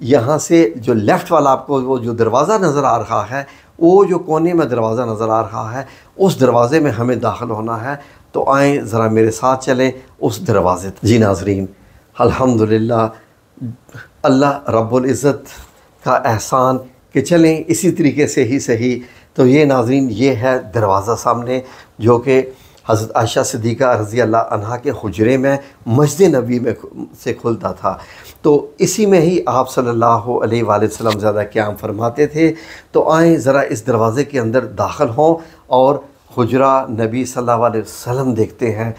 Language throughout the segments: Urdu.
یہاں سے جو لیفٹ والا آپ کو وہ جو دروازہ نظر آ رہا ہے، وہ جو کونے میں دروازہ نظر آ رہا ہے، اس دروازے میں ہمیں داخل ہونا ہے۔ تو آئیں ذرا میرے ساتھ چلیں اس دروازے۔ جی ناظرین، الحمدللہ اللہ رب العزت کا احسان کہ چلیں اسی طریقے سے ہی صحیح۔ تو یہ ناظرین، یہ ہے دروازہ سامنے، جو کہ حضرت عائشہ صدیقہ رضی اللہ عنہا کے حجرے میں مسجد نبی میں سے کھلتا تھا۔ تو اسی میں ہی آپ صلی اللہ علیہ وآلہ وسلم زیادہ قیام فرماتے تھے۔ تو آئیں ذرا اس دروازے کے اندر داخل ہوں اور حجرہ نبی صلی اللہ علیہ وسلم دیکھتے ہیں۔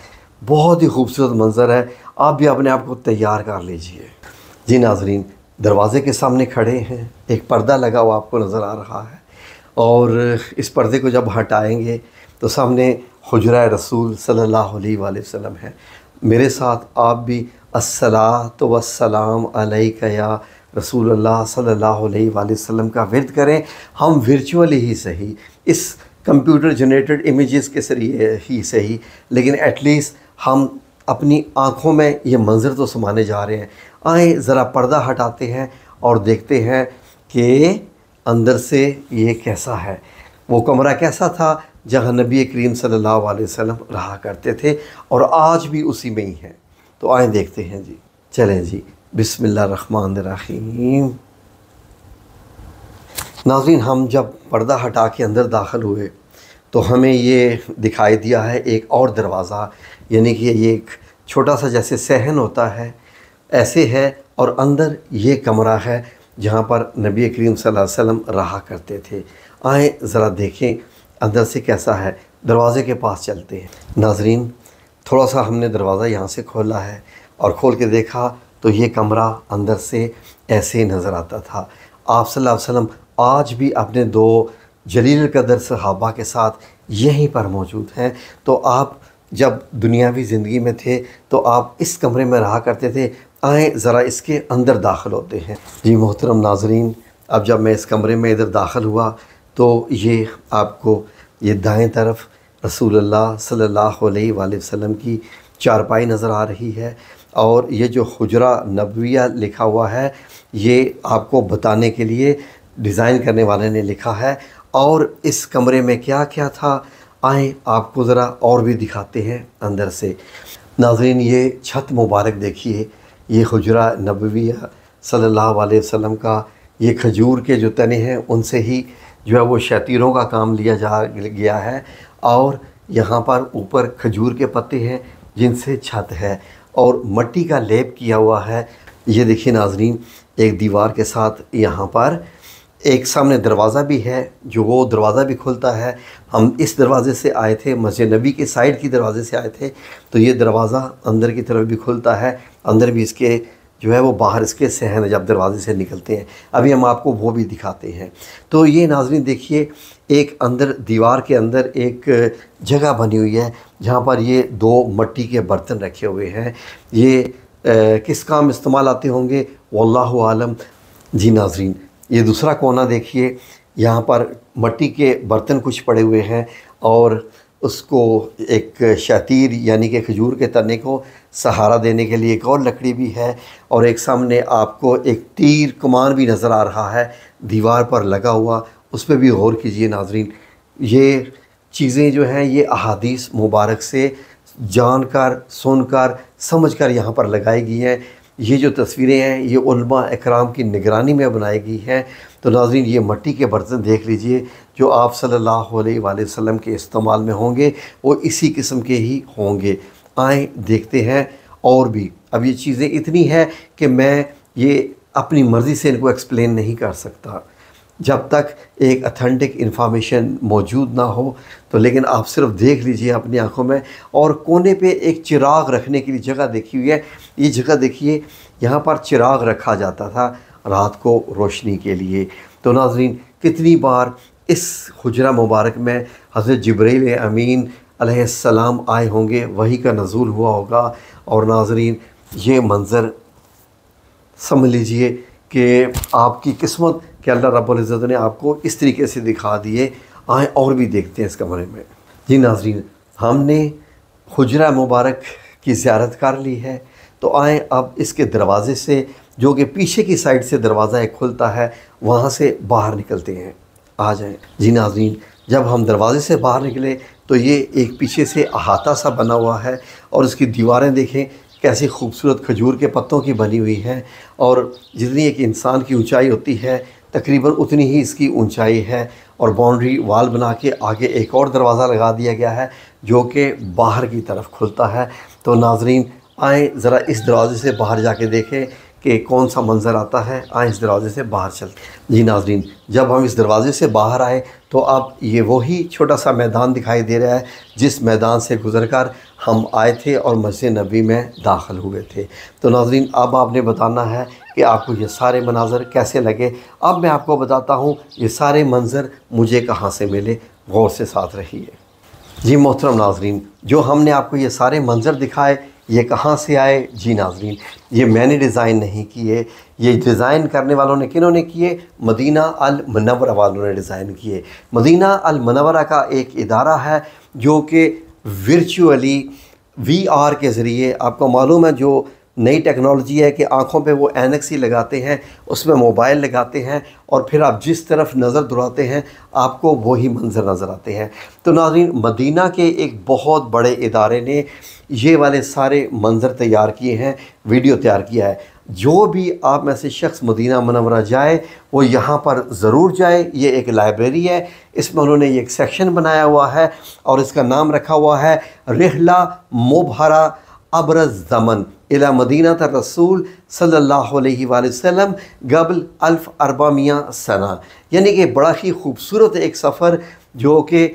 بہت ہی خوبصورت منظر ہے، آپ بھی اپنے آپ کو تیار کر لیجئے۔ جی ناظرین، دروازے کے سامنے کھڑے ہیں، ایک پردہ لگا ہوا آپ کو نظر آ رہا ہے، اور اس پردے کو جب ہٹائیں گے تو سامنے حجرہ رسول صلی اللہ علیہ وآلہ وسلم ہے۔ میرے ساتھ آپ بھی الصلاۃ والسلام علیک یا رسول اللہ صلی اللہ علیہ وآلہ وسلم کا ورد کریں۔ ہم ورچولی ہی صحیح، اس کمپیوٹر جنریٹڈ امیجز کے ذریعے ہی صحیح، لیکن ایٹ لیسٹ ہم اپنی آنکھوں میں یہ منظر تو سمانے جا رہے ہیں۔ آئیں ذرا پردہ ہٹاتے ہیں اور دیکھتے ہیں کہ اندر سے یہ کیسا ہے، وہ کمرہ کیسا تھا جہاں نبی کریم صلی اللہ علیہ وسلم رہا کرتے تھے، اور آج بھی اسی میں ہی ہیں۔ تو آئیں دیکھتے ہیں جی، چلیں جی، بسم اللہ الرحمن الرحیم۔ ناظرین، ہم جب پردہ ہٹا کے اندر داخل ہوئے تو ہمیں یہ دکھائی دیا ہے ایک اور دروازہ، یعنی کہ یہ ایک چھوٹا سا جیسے صحن ہوتا ہے ایسے ہے، اور اندر یہ کمرہ ہے جہاں پر نبی کریم صلی اللہ علیہ وسلم رہا کرتے تھے۔ آئیں ذرا دیکھیں اندر سے کیسا ہے، دروازے کے پاس چلتے ہیں۔ ناظرین، تھوڑا سا ہم نے دروازہ یہاں سے کھولا ہے، اور کھول کے دیکھا تو یہ کمرہ اندر سے ایسے نظر آتا تھا۔ آپ صلی اللہ علیہ وسلم آج بھی اپنے 2 جلیل القدر صحابہ کے ساتھ یہیں پر موجود ہیں۔ تو آپ جب دنیاوی زندگی میں تھے تو آپ اس کمرے میں رہا کرتے تھے۔ آئیں ذرا اس کے اندر داخل ہوتے ہیں۔ جی محترم ناظرین، اب جب میں اس کمرے میں ادھر داخل ہوا تو یہ آپ کو یہ دائیں طرف رسول اللہ صلی اللہ علیہ وآلہ وسلم کی چارپائی نظر آ رہی ہے، اور یہ جو حجرہ نبویہ لکھا ہوا ہے یہ آپ کو بتانے کے لیے ڈیزائن کرنے والے نے لکھا ہے۔ اور اس کمرے میں کیا کیا تھا، آئیں آپ کو ذرا اور بھی دکھاتے ہیں اندر سے۔ ناظرین، یہ چھت مبارک دیکھیے، یہ حجرہ نبویہ صلی اللہ علیہ وسلم کا، یہ کھجور کے جو تنے ہیں ان سے ہی جو ہے وہ شتیروں کا کام لیا گیا ہے، اور یہاں پر اوپر کھجور کے پتے ہیں جن سے چھت ہے، اور مٹی کا لیپ کیا ہوا ہے۔ یہ دیکھیے ناظرین، ایک دیوار کے ساتھ یہاں پر ایک سامنے دروازہ بھی ہے، جو وہ دروازہ بھی کھلتا ہے۔ ہم اس دروازے سے آئے تھے، مسجد نبی کے سائڈ کی دروازے سے آئے تھے، تو یہ دروازہ اندر کی طرف بھی کھلتا ہے، اندر بھی اس کے جو ہے وہ باہر اس کے صحن جب دروازے سے نکلتے ہیں، ابھی ہم آپ کو وہ بھی دکھاتے ہیں۔ تو یہ ناظرین دیکھیے، ایک اندر دیوار کے اندر ایک جگہ بنی ہوئی ہے جہاں پر یہ 2 مٹی کے برتن رکھے ہوئے ہیں۔ یہ کس کام استعمال آتے ہوں گے واللہ عالم۔ جی ناظرین، یہ دوسرا کونا دیکھیے، یہاں پر مٹی کے برتن کچھ پڑے ہوئے ہیں، اور اس کو ایک شتیر یعنی کہ کھجور کے تنے کو سہارا دینے کے لیے ایک اور لکڑی بھی ہے، اور ایک سامنے آپ کو ایک تیر کمان بھی نظر آ رہا ہے دیوار پر لگا ہوا، اس پہ بھی غور کیجئے ناظرین۔ یہ چیزیں جو ہیں یہ احادیث مبارک سے جان کر، سن کر، سمجھ کر یہاں پر لگائی گئی ہیں۔ یہ جو تصویریں ہیں یہ علماء اکرام کی نگرانی میں بنائی گئی ہیں۔ تو ناظرین، یہ مٹی کے برتن دیکھ لیجئے جو آپ صلی اللہ علیہ وآلہ وسلم کے استعمال میں ہوں گے، وہ اسی قسم کے ہی ہوں گے۔ آئیں دیکھتے ہیں اور بھی۔ اب یہ چیزیں اتنی ہیں کہ میں یہ اپنی مرضی سے ان کو ایکسپلین نہیں کر سکتا جب تک ایک اتھینٹک انفارمیشن موجود نہ ہو۔ تو لیکن آپ صرف دیکھ لیجئے اپنی آنکھوں میں، اور کونے پہ ایک چراغ رکھنے کے لیے جگہ دیکھی ہوئی ہے۔ یہ جگہ دیکھیے، یہاں پر چراغ رکھا جاتا تھا رات کو روشنی کے لیے۔ تو ناظرین، کتنی بار اس حجرہ مبارک میں حضرت جبرائیل امین علیہ السلام آئے ہوں گے، وحی کا نزول ہوا ہوگا۔ اور ناظرین، یہ منظر سمجھ لیجئے کہ آپ کی قسمت کہ اللہ رب العزت نے آپ کو اس طریقے سے دکھا دیے۔ آئیں اور بھی دیکھتے ہیں اس کمرے میں۔ جی ناظرین، ہم نے حجرہ مبارک کی زیارت کر لی ہے، تو آئیں اب اس کے دروازے سے جو کہ پیچھے کی سائڈ سے دروازہ ایک کھلتا ہے، وہاں سے باہر نکلتے ہیں۔ آ جائیں جی ناظرین، جب ہم دروازے سے باہر نکلے تو یہ ایک پیچھے سے احاطہ سا بنا ہوا ہے، اور اس کی دیواریں دیکھیں کیسی خوبصورت کھجور کے پتوں کی بنی ہوئی ہیں، اور جتنی ایک انسان کی اونچائی ہوتی ہے تقریباً اتنی ہی اس کی اونچائی ہے، اور باؤنڈری وال بنا کے آگے ایک اور دروازہ لگا دیا گیا ہے جو کہ باہر کی طرف کھلتا ہے۔ تو ناظرین آئیں ذرا اس دروازے سے باہر جا کے دیکھیں کہ کون سا منظر آتا ہے۔ آئیں اس دروازے سے باہر چلتے ہیں۔ جی ناظرین، جب ہم اس دروازے سے باہر آئے تو اب یہ وہی چھوٹا سا میدان دکھائی دے رہا ہے جس میدان سے گزر کر ہم آئے تھے اور مسجد نبوی میں داخل ہوئے تھے۔ تو ناظرین اب آپ نے بتانا ہے کہ آپ کو یہ سارے مناظر کیسے لگے۔ اب میں آپ کو بتاتا ہوں یہ سارے منظر مجھے کہاں سے ملے، غور سے ساتھ رہیے۔ جی محترم ناظرین، جو ہم نے آپ کو یہ سارے منظر دکھائے یہ کہاں سے آئے؟ جی ناظرین، یہ میں نے ڈیزائن نہیں کیے، یہ ڈیزائن کرنے والوں نے کنہوں نے کیے؟ مدینہ المنورہ والوں نے ڈیزائن کیے۔ مدینہ المنورہ کا ایک ادارہ ہے جو کہ ورچولی VR کے ذریعے، آپ کو معلوم ہے جو نئی ٹیکنالوجی ہے کہ آنکھوں پہ وہ اینکس ہی لگاتے ہیں، اس میں موبائل لگاتے ہیں، اور پھر آپ جس طرف نظر دراتے ہیں آپ کو وہی منظر نظر آتے ہیں۔ تو ناظرین مدینہ کے ایک بہت بڑے ادارے نے یہ والے سارے منظر تیار کیے ہیں، ویڈیو تیار کیا ہے۔ جو بھی آپ میں سے شخص مدینہ منورہ جائے وہ یہاں پر ضرور جائے۔ یہ ایک لائبریری ہے، اس میں انہوں نے یہ ایک سیکشن بنایا ہوا ہے اور اس کا نام رکھا ہوا ہے رحلہ مبہرہ ابرز زمن الی مدینہ الرسول صلی اللہ علیہ وآلہ وسلم قبل 1400 سنہ، یعنی کہ بڑا ہی خوبصورت ایک سفر جو کہ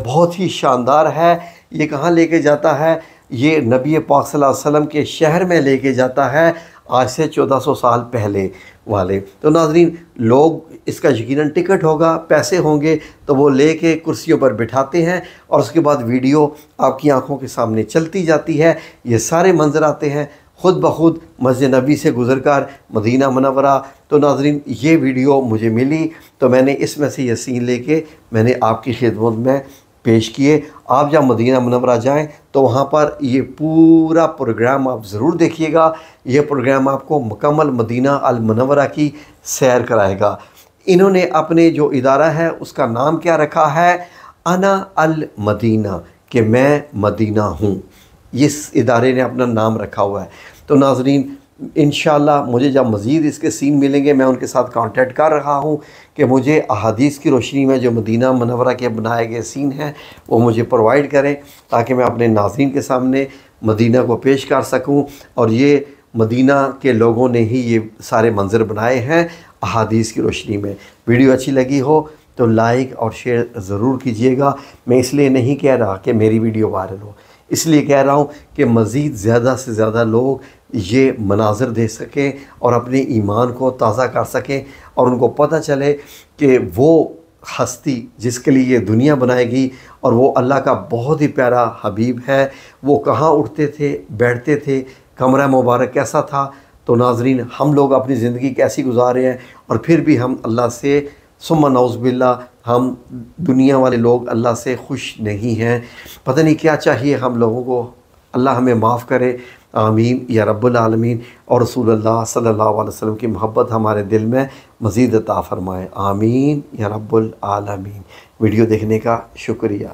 بہت ہی شاندار ہے۔ یہ کہاں لے کے جاتا ہے؟ یہ نبی پاک صلی اللہ علیہ وسلم کے شہر میں لے کے جاتا ہے، آج سے 1400 سال پہلے والے۔ تو ناظرین لوگ اس کا یقیناً ٹکٹ ہوگا، پیسے ہوں گے تو وہ لے کے کرسیوں پر بٹھاتے ہیں، اور اس کے بعد ویڈیو آپ کی آنکھوں کے سامنے چلتی جاتی ہے۔ یہ سارے منظر آتے ہیں خود بخود مسجد نبی سے گزر کر مدینہ منورہ۔ تو ناظرین یہ ویڈیو مجھے ملی تو میں نے اس میں سے یہ سین لے کے میں نے آپ کی خدمت میں پیش کیے۔ آپ جب مدینہ منورہ جائیں تو وہاں پر یہ پورا پروگرام آپ ضرور دیکھیے گا۔ یہ پروگرام آپ کو مکمل مدینہ المنورہ کی سیر کرائے گا۔ انہوں نے اپنے جو ادارہ ہے اس کا نام کیا رکھا ہے؟ انا المدینہ، کہ میں مدینہ ہوں۔ اس ادارے نے اپنا نام رکھا ہوا ہے۔ تو ناظرین انشاءاللہ مجھے جب مزید اس کے سین ملیں گے میں ان کے ساتھ کانٹیکٹ کر رہا ہوں کہ مجھے احادیث کی روشنی میں جو مدینہ منورہ کے بنائے گئے سین ہیں وہ مجھے پرووائڈ کریں تاکہ میں اپنے ناظرین کے سامنے مدینہ کو پیش کر سکوں۔ اور یہ مدینہ کے لوگوں نے ہی یہ سارے منظر بنائے ہیں احادیث کی روشنی میں۔ ویڈیو اچھی لگی ہو تو لائک اور شیئر ضرور کیجئے گا۔ میں اس لیے نہیں کہہ رہا کہ میری ویڈیو وائرل ہو، اس لیے کہہ رہا ہوں کہ مزید زیادہ سے زیادہ لوگ یہ مناظر دیکھ سکیں اور اپنے ایمان کو تازہ کر سکیں، اور ان کو پتہ چلے کہ وہ ہستی جس کے لیے یہ دنیا بنائے گی اور وہ اللہ کا بہت ہی پیارا حبیب ہے، وہ کہاں اٹھتے تھے، بیٹھتے تھے، کمرہ مبارک کیسا تھا۔ تو ناظرین ہم لوگ اپنی زندگی کیسی گزارے ہیں، اور پھر بھی ہم اللہ سے ثم نعوذ باللہ ہم دنیا والے لوگ اللہ سے خوش نہیں ہیں۔ پتہ نہیں کیا چاہیے ہم لوگوں کو، اللہ ہمیں معاف کرے، آمین یا رب العالمین، اور رسول اللہ صلی اللہ علیہ وسلم کی محبت ہمارے دل میں مزید عطا فرمائے، آمین یا رب العالمین۔ ویڈیو دیکھنے کا شکریہ۔